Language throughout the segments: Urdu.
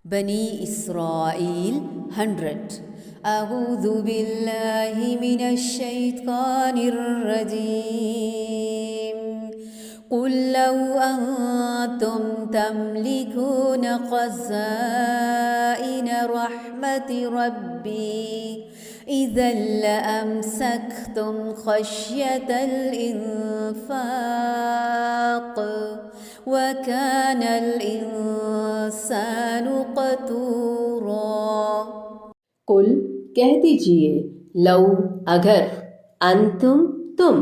بنی اسرائیل 100. اعوذ باللہ من الشیطان الرجیم. قل لو انتم تملكون خزائن رحمت ربی اذا لأمسكتم خشية الإنفاق وكان الإنسان قتورا. قل کہہ دیجئے، لو اگر، انتم تم،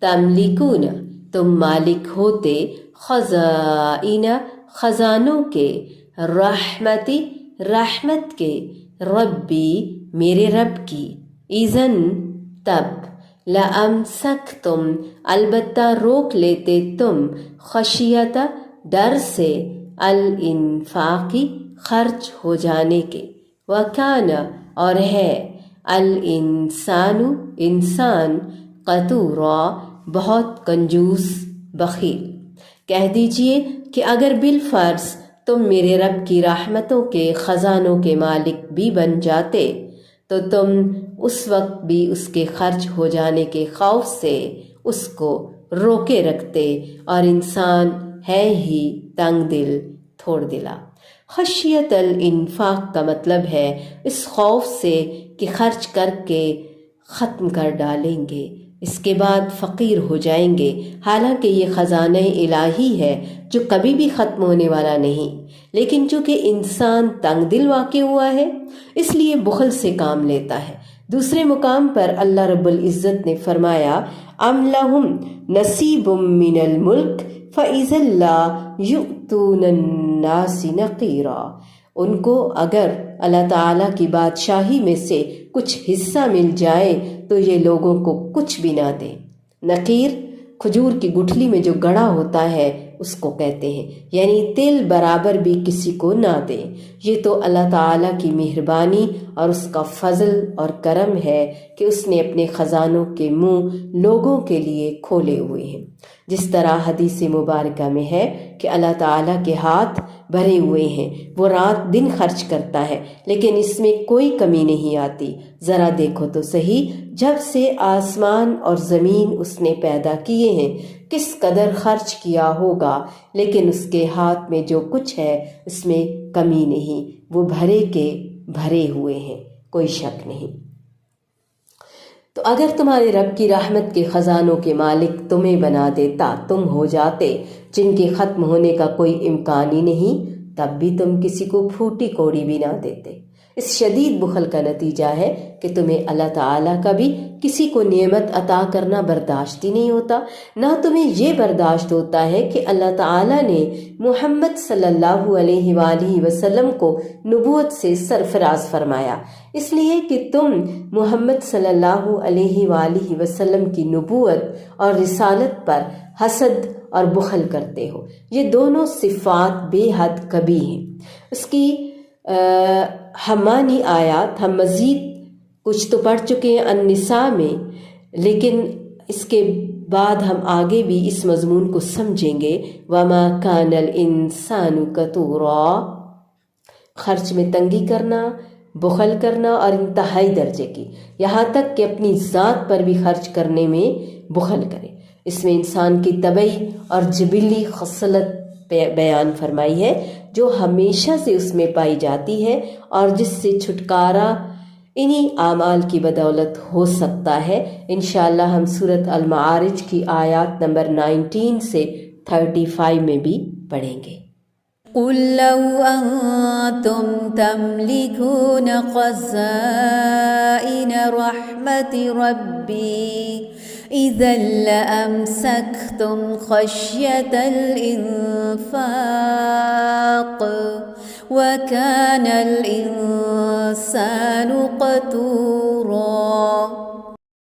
تملکون تم مالک ہوتے، خزائن خزانوں کے، رحمتی رحمت کے، ربی میرے رب کی، اذن تب، لامسکتم البتہ روک لیتے تم، خشیت ڈر سے، الانفاقی خرچ ہو جانے کے، وکان اور ہے، الانسان انسان، قتورا بہت کنجوس بخیل. کہہ دیجئے کہ اگر بالفرض تم میرے رب کی رحمتوں کے خزانوں کے مالک بھی بن جاتے تو تم اس وقت بھی اس کے خرچ ہو جانے کے خوف سے اس کو روکے رکھتے، اور انسان ہے ہی تنگ دل، تھوڑ دلا. خشیت الانفاق کا مطلب ہے اس خوف سے کہ خرچ کر کے ختم کر ڈالیں گے، اس کے بعد فقیر ہو جائیں گے، حالانکہ یہ خزانہ الہی ہے جو کبھی بھی ختم ہونے والا نہیں، لیکن چونکہ انسان تنگ دل واقع ہوا ہے اس لیے بخل سے کام لیتا ہے. دوسرے مقام پر اللہ رب العزت نے فرمایا، ام لہم نصیب من الملک فاذا لا یؤتون الناس نقیرا. ان کو اگر اللہ تعالیٰ کی بادشاہی میں سے کچھ حصہ مل جائے تو یہ لوگوں کو کچھ بھی نہ دیں. نقیر کھجور کی گٹھلی میں جو گڑا ہوتا ہے اس کو کہتے ہیں، یعنی تل برابر بھی کسی کو نہ دیں. یہ تو اللہ تعالیٰ کی مہربانی اور اس کا فضل اور کرم ہے کہ اس نے اپنے خزانوں کے منہ لوگوں کے لیے کھولے ہوئے ہیں. جس طرح حدیث مبارکہ میں ہے کہ اللہ تعالیٰ کے ہاتھ بھرے ہوئے ہیں، وہ رات دن خرچ کرتا ہے لیکن اس میں کوئی کمی نہیں آتی. ذرا دیکھو تو صحیح، جب سے آسمان اور زمین اس نے پیدا کیے ہیں کس قدر خرچ کیا ہوگا، لیکن اس کے ہاتھ میں جو کچھ ہے اس میں کمی نہیں، وہ بھرے کے بھرے ہوئے ہیں، کوئی شک نہیں. تو اگر تمہارے رب کی رحمت کے خزانوں کے مالک تمہیں بنا دیتا، تم ہو جاتے جن کے ختم ہونے کا کوئی امکان ہی نہیں، تب بھی تم کسی کو پھوٹی کوڑی بھی نہ دیتے. اس شدید بخل کا نتیجہ ہے کہ تمہیں اللہ تعالیٰ کا بھی کسی کو نعمت عطا کرنا برداشت ہی نہیں ہوتا. نہ تمہیں یہ برداشت ہوتا ہے کہ اللہ تعالیٰ نے محمد صلی اللہ علیہ وآلہ وسلم کو نبوت سے سرفراز فرمایا، اس لیے کہ تم محمد صلی اللہ علیہ وآلہ وسلم کی نبوت اور رسالت پر حسد اور بخل کرتے ہو. یہ دونوں صفات بے حد کبھی ہیں. اس کی ہمانی آیات ہم مزید کچھ تو پڑھ چکے ہیں النساء میں، لیکن اس کے بعد ہم آگے بھی اس مضمون کو سمجھیں گے. وَمَا كَانَ الْإِنسَانُ قَتُورًا، خرچ میں تنگی کرنا، بخل کرنا اور انتہائی درجے کی، یہاں تک کہ اپنی ذات پر بھی خرچ کرنے میں بخل کرے. اس میں انسان کی طبعی اور جبلی خصلت بیان فرمائی ہے جو ہمیشہ سے اس میں پائی جاتی ہے اور جس سے چھٹکارا انہی اعمال کی بدولت ہو سکتا ہے. انشاءاللہ ہم سورۃ المعارج کی آیات نمبر 19 سے 35 میں بھی پڑھیں گے. قل لو انتم تملكون خزائن رحمت ربی اذا لأمسكتم خشية الإنفاق وكان الإنسان قتورا.